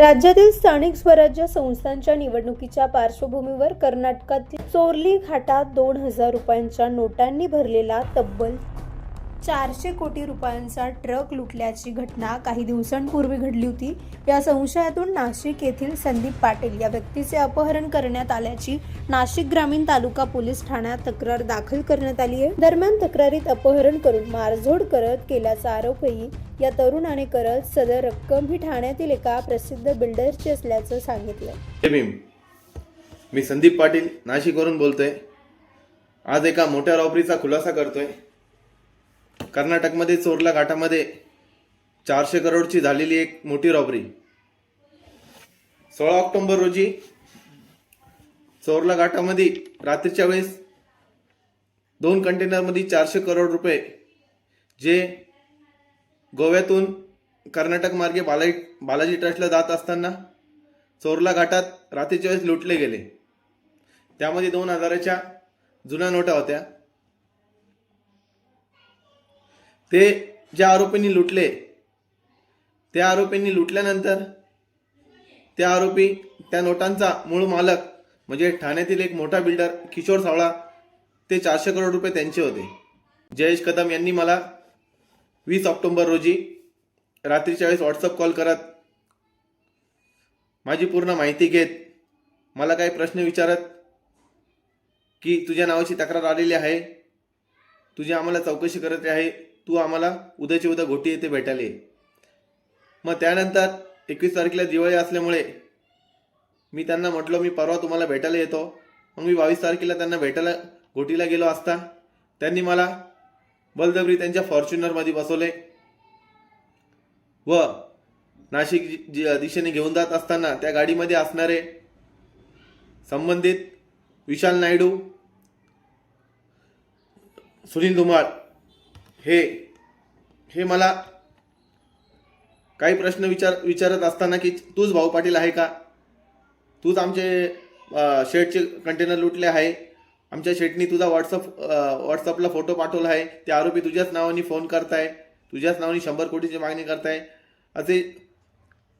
राज्यातील स्थानिक स्वराज्य संस्थांच्या निवडणुकीच्या पार्श्वभूमीवर कर्नाटकातील चोरली घाटात 2,000 रुपयांच्या नोटांनी भरलेला तब्बल 400 कोटी रुपयांचा ट्रक लुटल्याची घटना काही दिवसांपूर्वी घडली होती। या संशयातून नाशिक येथील संदीप पाटील या व्यक्तीचे अपहरण करण्यात आल्याची नाशिक ग्रामीण तालुका पोलीस ठाण्यात तक्रार दाखल करण्यात आली आहे। दरम्यान तक्रारीत अपहरण करून मारझोड करत केल्याचा आरोपही या तरुणाने करत सदर रक्कम ही ठाण्यातील एका प्रसिद्ध बिल्डरची असल्याचं सांगितलं। मी संदीप पाटील नाशिकवरून बोलतोय। आज एका मोठ्या रॉबरीचा खुलासा करतोय। कर्नाटकमध्ये चोरला घाटामध्ये 400 करोडची झालेली एक मोठी रॉबरी 16 ऑक्टोबर रोजी चोरला घाटामध्ये रात्रीच्या वेळेस 2 कंटेनरमध्ये 400 करोड रुपये जे गोव्यातून कर्नाटक मार्गे बालाजी ट्रस्टला जात असताना चोरला घाटात रात्रीच्या वेळेस लुटले गेले। त्यामध्ये 2,000च्या जुन्या नोटा होत्या। ते ज्या आरोपींनी लुटले त्या आरोपींनी लुटल्यानंतर त्या आरोपी त्या नोटांचा मूळ मालक म्हणजे ठाण्यातील एक मोठा बिल्डर किशोर सावळा ते 400 करोड रुपये त्यांचे होते। जयेश कदम यांनी मला 20 ऑक्टोबर रोजी रात्रीच्या वेळेस व्हॉट्सअप कॉल करत माझी पूर्ण माहिती घेत मला काही प्रश्न विचारत की तुझ्या नावाची तक्रार आलेली आहे, तुझी आम्हाला चौकशी करत आहे, तू आम्हाला उद्याच्या उद्या घोटी येथे भेटायला ये। मग त्यानंतर 21 तारखेला दिवाळी असल्यामुळे मी त्यांना म्हटलो मी परवा तुम्हाला भेटायला येतो। मग मी 22 तारखेला त्यांना भेटायला घोटीला गेलो असता त्यांनी मला बलजबरी त्यांच्या फॉर्च्युनरमध्ये बसवले व नाशिक दिशेने घेऊन जात असताना त्या गाडीमध्ये असणारे संबंधित विशाल नायडू, सुनील धुमाळ हे मला काही प्रश्न विचारत असताना की तूच भाऊ पाटील आहे का, तूच आमचे शेटचे कंटेनर लुटले आहे, आमच्या शेटनी तुझा व्हॉट्सअपला फोटो पाठवला आहे, ते आरोपी तुझ्याच नावाने फोन करताय, तुझ्याच नावाने 100 कोटीची मागणी करताय,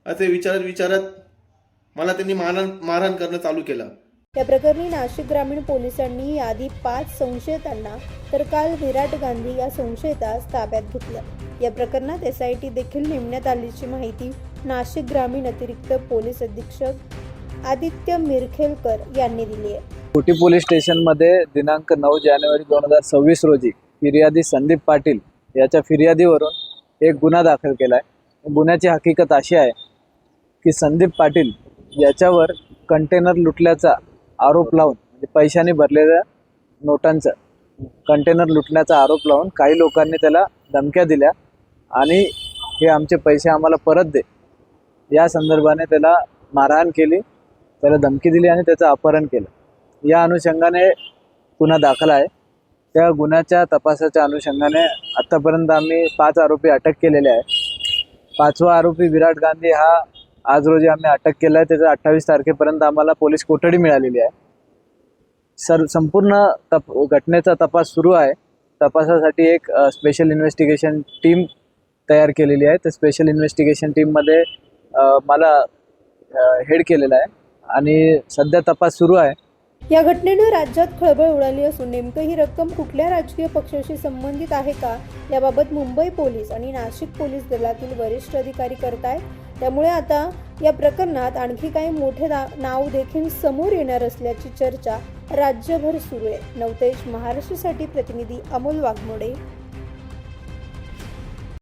असे विचारत मला त्यांनी मारहाण करणं चालू केलं। या प्रकरणी नाशिक ग्रामीण पोलिसांनी आधी 5 संशयितांना तर काल विराट गांधी या संशयितास ताब्यात घेतलं। या प्रकरणात SIT देखील नेमण्यात आल्याची माहिती नाशिक ग्रामीण अतिरिक्त पोलीस अधीक्षक आदित्य मिरखेलकर यांनी दिली आहे। कोटी पोलीस स्टेशनमध्ये दिनांक 9 जानेवारी 2026 रोजी फिर्यादी संदीप पाटील याच्या फिर्यादीवरून एक गुन्हा दाखल केला आहे। गुन्ह्याची हकीकत अशी आहे की संदीप पाटील याच्यावर कंटेनर लुटल्याचा आरोप लावून म्हणजे पैशाने भरलेल्या नोटांचं कंटेनर लुटण्याचा आरोप लावून काही लोकांनी त्याला धमक्या दिल्या आणि हे आमचे पैसे आम्हाला परत दे या संदर्भाने त्याला मारहाण केली, त्याला धमकी दिली आणि त्याचं अपहरण केलं। या अनुषंगाने गुन्हा दाखल आहे। त्या गुन्ह्याच्या तपासाच्या अनुषंगाने आत्तापर्यंत आम्ही 5 आरोपी अटक केलेले आहे। 5वा आरोपी विराट गांधी हा आज रोजी आम्ही अटक केला आहे। त्याचा 28 तारखेपर्यंत आम्हाला पोलीस कोठडी मिळालेली आहे। संपूर्ण घटनेचा तपास सुरू आहे। तपासासाठी एक स्पेशल इन्व्हेस्टिगेशन टीम तयार केलेली आहे। त्या स्पेशल इन्व्हेस्टिगेशन टीममध्ये मला हेड केलेला आहे आणि सध्या तपास सुरू आहे। या घटनेनं राज्यात खळबळ उडाली असून नेमकं ही रक्कम कुठल्या राजकीय पक्षाशी संबंधित आहे का याबाबत मुंबई पोलीस आणि नाशिक पोलीस दलातील वरिष्ठ अधिकारी करतायत। त्यामुळे आता या प्रकरणात आणखी काही मोठे नाव देखील समोर येणार असल्याची चर्चा राज्यभर सुरू आहे। नवतेश महाराष्ट्रासाठी प्रतिनिधी अमोल वाघमोडे।